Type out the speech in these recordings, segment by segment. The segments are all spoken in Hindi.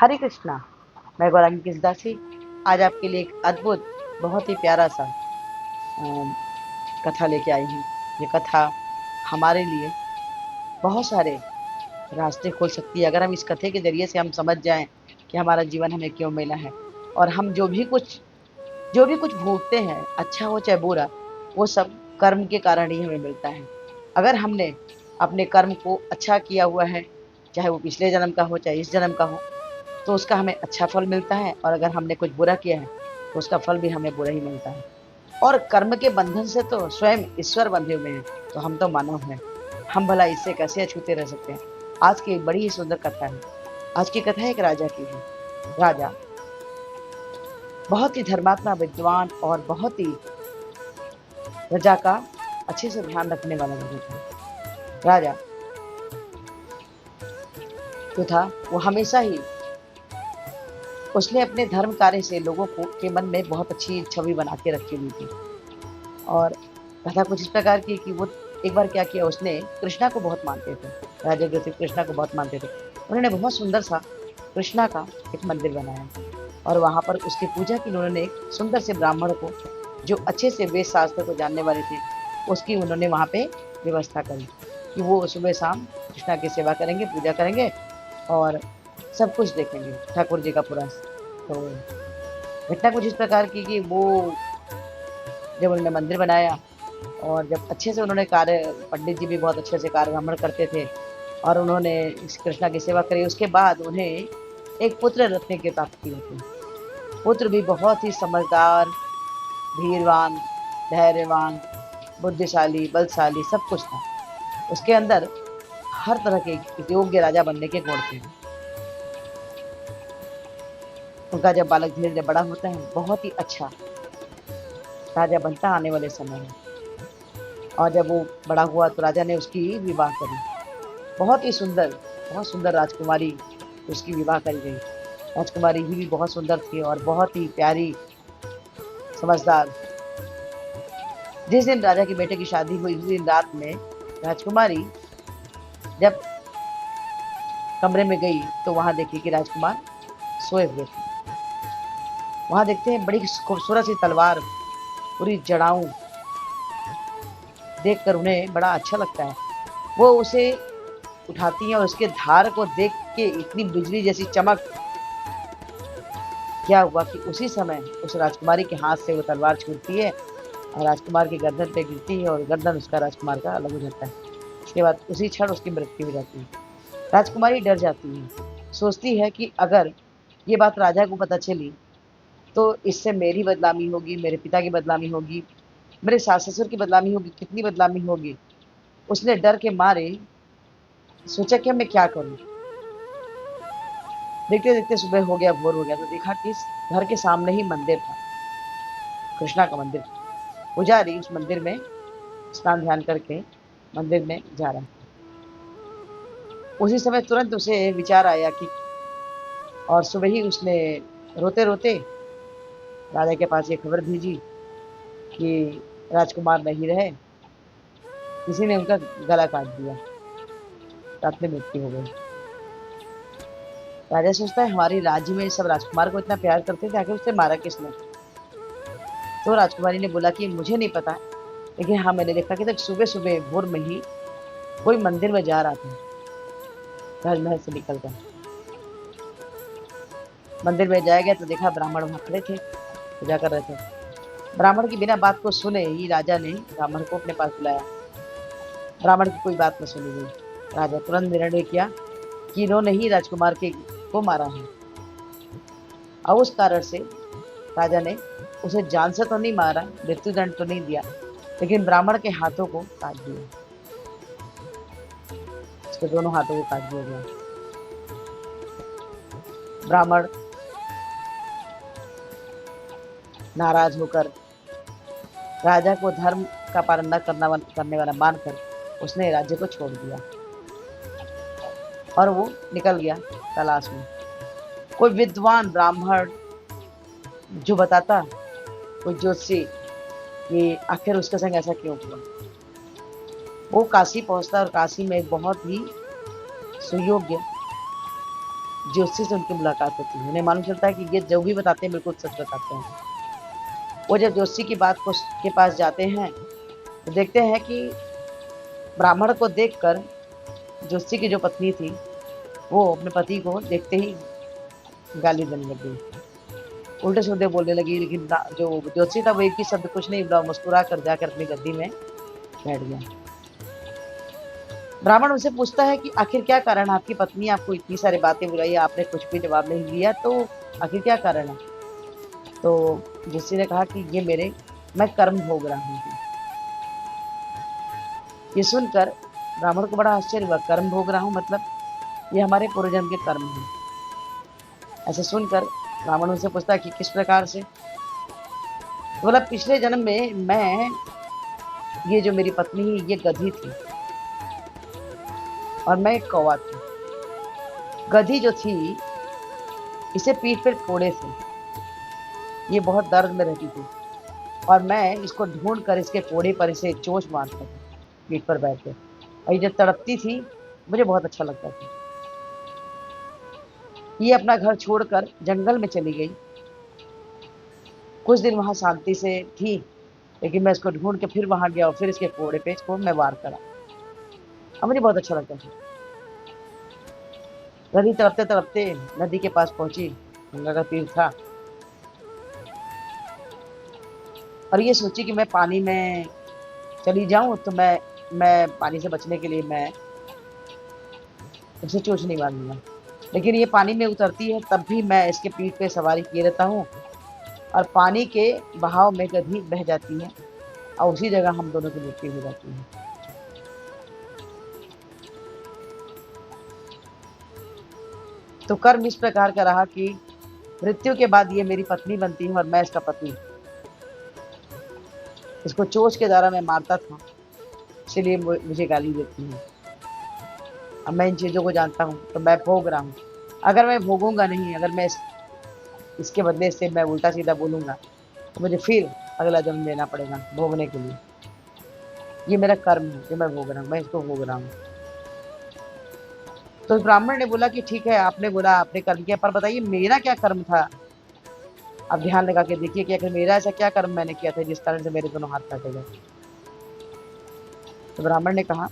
हरे कृष्णा। मैं गौरांगी किसदासी आज आपके लिए एक अद्भुत, बहुत ही प्यारा सा कथा लेके आई हूँ। ये कथा हमारे लिए बहुत सारे रास्ते खोल सकती है अगर हम इस कथे के ज़रिए से हम समझ जाएँ कि हमारा जीवन हमें क्यों मिला है और हम जो भी कुछ भोगते हैं, अच्छा हो चाहे बुरा, वो सब कर्म के कारण ही हमें मिलता है। अगर हमने अपने कर्म को अच्छा किया हुआ है, चाहे वो पिछले जन्म का हो, चाहे इस जन्म का हो, तो उसका हमें अच्छा फल मिलता है और अगर हमने कुछ बुरा किया है, तो उसका फल भी हमें बुरा ही मिलता है। और कर्म के बंधन से तो स्वयं ईश्वर बंधे हुए हैं, तो हम तो मानव हैं। हम भला इससे कैसे अछूते रह सकते हैं? आज की एक बड़ी ही सुंदर कथा है। आज की कथा एक राजा की है। राजा बहुत ही धर्मात्मा, विद्वान और बहुत ही प्रजा का अच्छे से ध्यान रखने वाला राजा था। राजा जो था वो हमेशा ही उसने अपने धर्म कार्य से लोगों को के मन में बहुत अच्छी छवि बना के रखी हुई थी। और कथा कुछ इस प्रकार की कि वो एक बार क्या किया, उसने कृष्णा को बहुत मानते थे। राजा जो थे कृष्णा को बहुत मानते थे। उन्होंने बहुत सुंदर सा कृष्णा का एक मंदिर बनाया और वहाँ पर उसकी पूजा की। उन्होंने एक सुंदर से ब्राह्मण को, जो अच्छे से वेद शास्त्र को जानने वाले थे, उसकी उन्होंने वहाँ पे व्यवस्था करी कि वो सुबह शाम कृष्णा की सेवा करेंगे, पूजा करेंगे और सब कुछ देखेंगे ठाकुर जी का पूरा। तो घटना कुछ इस प्रकार की कि वो जब उन्होंने मंदिर बनाया और जब अच्छे से उन्होंने कार्य, पंडित जी भी बहुत अच्छे से कार्यक्रमण करते थे और उन्होंने इस कृष्णा की सेवा करी। उसके बाद उन्हें एक पुत्र रत्न की प्राप्ति होती है। पुत्र भी बहुत ही समझदार, धीरवान, धैर्यवान, बुद्धिशाली, बलशाली सब कुछ था। उसके अंदर हर तरह के योग्य राजा बनने के गुण थे। उनका जब बालक धीरे धीरे बड़ा होता है, बहुत ही अच्छा राजा बनता आने वाले समय में। और जब वो बड़ा हुआ तो राजा ने उसकी विवाह करी। बहुत ही सुंदर, बहुत सुंदर राजकुमारी उसकी विवाह करी गई। राजकुमारी ही भी बहुत सुंदर थी और बहुत ही प्यारी, समझदार। जिस दिन राजा के बेटे की शादी हुई, उस दिन रात में राजकुमारी जब कमरे में गई तो वहां देखी कि राजकुमार सोए हुए थे। वहां देखते हैं बड़ी खूबसूरत सी तलवार, पूरी जड़ाऊ, देखकर उन्हें बड़ा अच्छा लगता है। वो उसे उठाती हैं और उसके धार को देख के इतनी बिजली जैसी चमक। क्या हुआ कि उसी समय उस राजकुमारी के हाथ से वो तलवार छूटती है और राजकुमार की गर्दन पे गिरती है और गर्दन उसका राजकुमार का अलग हो जाता है। उसके बाद उसी क्षण उसकी मृत्यु हो जाती है। राजकुमारी डर जाती है, सोचती है कि अगर ये बात राजा को पता चली तो इससे मेरी बदनामी होगी, मेरे पिता की बदनामी होगी, मेरे सास ससुर की बदनामी होगी, कितनी बदनामी होगी। उसने डर के मारे सोचा कि अब मैं क्या करूं। देखते देखते सुबह हो गया, भोर हो गया तो देखा कि घर के सामने ही मंदिर था, कृष्णा का मंदिर। पुजारी उस मंदिर में स्नान ध्यान करके मंदिर में जा रहा है। उसी समय तुरंत उसे विचार आया कि, और सुबह ही उसने रोते रोते राजा के पास ये खबर भेजी कि राजकुमार नहीं रहे, किसी ने उनका गला काट दिया, रात में मृत्यु हो गई। राजा सोचता है हमारे राज्य में सब राजकुमार को इतना प्यार करते थे, आखिर उसे मारा किसने। तो राजकुमारी ने बोला कि मुझे नहीं पता, लेकिन हाँ मैंने देखा कि तक सुबह सुबह भोर में ही कोई मंदिर में जा रहा था, राजमहल से निकलकर मंदिर में जाया गया तो देखा ब्राह्मण वहां खड़े थे, पूजा कर रहे थे। ब्राह्मण की बिना बात को सुने ही राजा ने ब्राह्मण को अपने पास बुलाया। ब्राह्मण की कोई बात न सुनी गई। राजा तुरंत निर्णय किया कि इन्होंने ही राजकुमार के को मारा है। और उस कारण से राजा ने उसे जान से तो नहीं मारा, मृत्युदंड तो नहीं दिया, लेकिन ब्राह्मण के हाथों को काट दिया। उसके दोनों हाथों को काट दिया गया। ब्राह्मण नाराज होकर राजा को धर्म का पालन न करने वाला मानकर उसने राज्य को छोड़ दिया और वो निकल गया तलाश में। कोई विद्वान ब्राह्मण जो बताता, कोई ज्योतिषी, कि आखिर उसके संग ऐसा क्यों हुआ। वो काशी पहुंचता और काशी में एक बहुत ही सुयोग्य ज्योतिषी से उनकी मुलाकात होती है। उन्हें मालूम चलता है कि ये जो भी बताते हैं बिल्कुल सच बताते हैं। वो जब ज्योतिषी की बात को के पास जाते हैं तो देखते हैं कि ब्राह्मण को देखकर ज्योतिषी की जो पत्नी थी वो अपने पति को देखते ही गाली देने लग गई, उल्टे सीधे बोलने लगी। लेकिन जो ज्योतिषी था वो एक भी शब्द कुछ नहीं बोला, मुस्कुरा कर जाकर अपनी गद्दी में बैठ गया। ब्राह्मण उनसे पूछता है कि आखिर क्या कारण है, आपकी पत्नी आपको इतनी सारी बातें बुलाई, आपने कुछ भी जवाब नहीं दिया, तो आखिर क्या कारण है? तो ज्योतिषी ने कहा कि मैं कर्म भोग रहा हूँ। ये सुनकर ब्राह्मण को बड़ा आश्चर्य हुआ, कर्म भोग रहा हूँ मतलब ये हमारे पूर्वजन्म के कर्म हैं। ऐसे सुनकर ब्राह्मण उनसे पूछता है कि किस प्रकार से? तो बोला पिछले जन्म में ये जो मेरी पत्नी है ये गधी थी और मैं एक कौवा थी। गधी जो थी इसे पीठ पर फोड़े थे, ये बहुत दर्द में रहती थी और मैं इसको ढूंढ कर इसके फोड़े पर इसे चोंच मारता था पीठ पर बैठ कर, और ये जब तड़पती थी मुझे बहुत अच्छा लगता था। ये अपना घर छोड़कर जंगल में चली गई, कुछ दिन वहां शांति से थी, लेकिन मैं इसको ढूंढ के फिर वहां गया और फिर इसके फोड़े पे इसको मैं वार करा और मुझे बहुत अच्छा लगता था। नदी तड़पते तड़पते नदी के पास पहुंची, गंगा का तीर था, और ये सोची कि मैं पानी में चली जाऊं तो मैं पानी से बचने के लिए मैं उसे चोंच नहीं मारूंगा। लेकिन ये पानी में उतरती है तब भी मैं इसके पीठ पे सवारी किए रहता हूँ और पानी के बहाव में गधी बह जाती है और उसी जगह हम दोनों की मृत्यु हो जाती है। तो कर्म इस प्रकार का रहा कि मृत्यु के बाद ये मेरी पत्नी बनती है और मैं इसका पति। इसको चोंच के द्वारा मैं मारता था, इसलिए मुझे गाली देती है। अब मैं इन चीज़ों को जानता हूँ तो मैं भोग रहा हूँ। अगर मैं भोगूंगा नहीं, अगर मैं इसके बदले से मैं उल्टा सीधा बोलूंगा तो मुझे फिर अगला जन्म लेना पड़ेगा भोगने के लिए। ये मेरा कर्म है जो मैं भोग रहा हूँ, मैं इसको भोग रहा हूँ। तो ब्राह्मण ने बोला कि ठीक है, आपने बोला आपने कर्म किया, पर बताइए मेरा क्या कर्म था? अब ध्यान लगा के देखिए कि आखिर मेरा ऐसा क्या कर्म मैंने किया था जिस कारण से मेरे दोनों हाथ काटे गए। तो ब्राह्मण ने कहा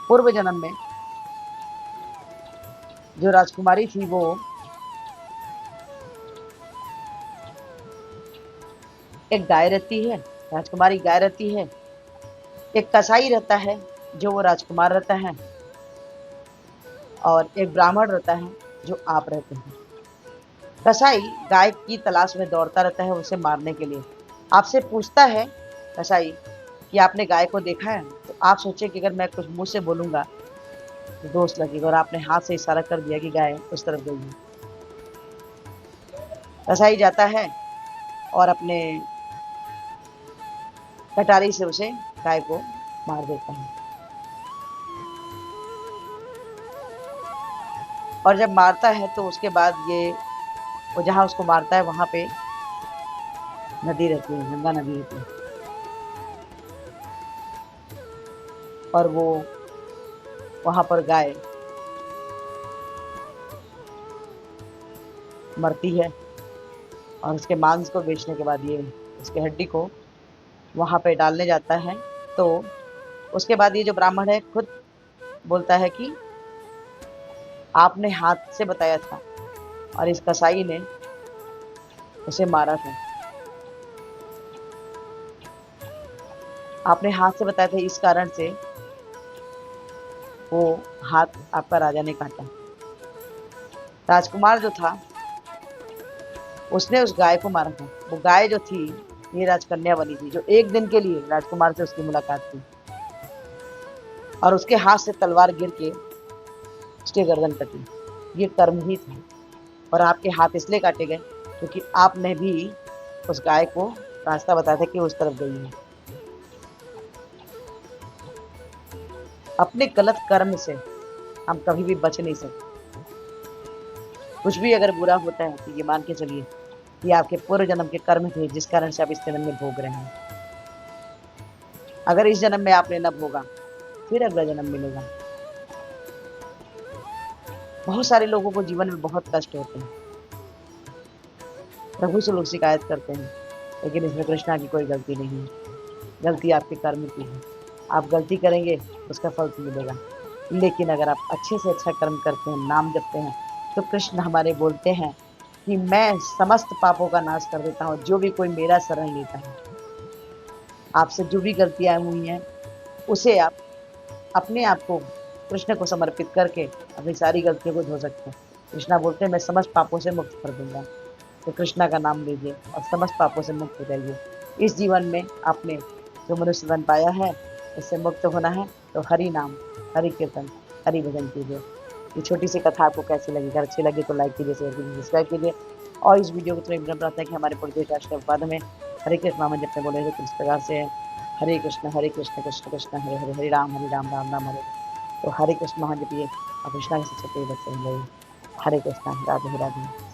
पूर्व जन्म में जो राजकुमारी थी वो एक गाय रहती है, राजकुमारी गाय रहती है, एक कसाई रहता है जो वो राजकुमार रहता है, और एक ब्राह्मण रहता है जो आप रहते हैं। कसाई गाय की तलाश में दौड़ता रहता है उसे मारने के लिए। आपसे पूछता है कसाई कि आपने गाय को देखा है? तो आप सोचे कि अगर मैं कुछ मुंह से बोलूंगा तो दोष लगेगा, और आपने हाथ से इशारा कर दिया कि गाय उस तरफ गई है। कसाई जाता है और अपने कटारी से उसे गाय को मार देता है, और जब मारता है तो उसके बाद वो जहाँ उसको मारता है वहां पे नदी रहती है, गंगा नदी रहती है, और वो वहां पर गाय मरती है, और उसके मांस को बेचने के बाद ये उसके हड्डी को वहां पे डालने जाता है। तो उसके बाद ये जो ब्राह्मण है खुद बोलता है कि आपने हाथ से बताया था और इस कसाई ने उसे मारा था। आपने हाथ से बताया था, इस कारण से वो हाथ आपका राजा ने काटा। राजकुमार जो था उसने उस गाय को मारा था। वो गाय जो थी ये राजकन्या बनी थी, जो एक दिन के लिए राजकुमार से उसकी मुलाकात थी, और उसके हाथ से तलवार गिर के उसके गर्दन कटी। ये कर्म ही था, और आपके हाथ इसलिए काटे गए क्योंकि आपने भी उस गाय को रास्ता बताया था कि उस तरफ गई है। अपने गलत कर्म से हम कभी भी बच नहीं सकते। कुछ भी अगर बुरा होता है तो ये मान के चलिए कि आपके पूर्व जन्म के कर्म थे जिस कारण से आप इस जन्म में भोग रहे हैं। अगर इस जन्म में आपने न भोगा फिर अगला जन्म मिलेगा। बहुत सारे लोगों को जीवन में बहुत कष्ट होते हैं, प्रभु से लोग शिकायत करते हैं, लेकिन इसमें कृष्णा की कोई गलती नहीं है। गलती आपके कर्म की है। आप गलती करेंगे, उसका फल तो मिलेगा। लेकिन अगर आप अच्छे से अच्छा कर्म करते हैं, नाम जपते हैं, तो कृष्ण हमारे बोलते हैं कि मैं समस्त पापों का नाश कर देता हूँ, जो भी कोई मेरा शरण लेता है। आपसे जो भी गलतियाँ हुई हैं, उसे आप अपने आप को कृष्ण को समर्पित करके अपनी सारी गलतियों को धो सकते हैं। कृष्णा बोलते हैं, मैं समस्त पापों से मुक्त कर दूँगा। तो कृष्णा का नाम लीजिए और समस्त पापों से मुक्त हो जाइए। इस जीवन में आपने जो मनुष्य जन्म पाया है, इससे मुक्त होना है, तो हरि नाम, हरि कीर्तन, हरि भजन कीजिए। ये छोटी सी कथा आपको कैसी लगी? अगर अच्छी लगी तो लाइक कीजिए, शेयर कीजिए, सब्सक्राइब कीजिए और इस वीडियो को थोड़ी विनम्र प्रार्थना है कि हमारे पूरे देश राष्ट्र बाद में हरे कृष्ण नाम जपने बोले थे, किस प्रकार से है, हरे कृष्ण कृष्ण कृष्ण हरे हरे, हरे राम राम राम हरे। तो हरे कृष्ण महान जपिए और कृष्णा के सबसे प्रिय बच्चे हैं। हरे कृष्णा, राधे राधे।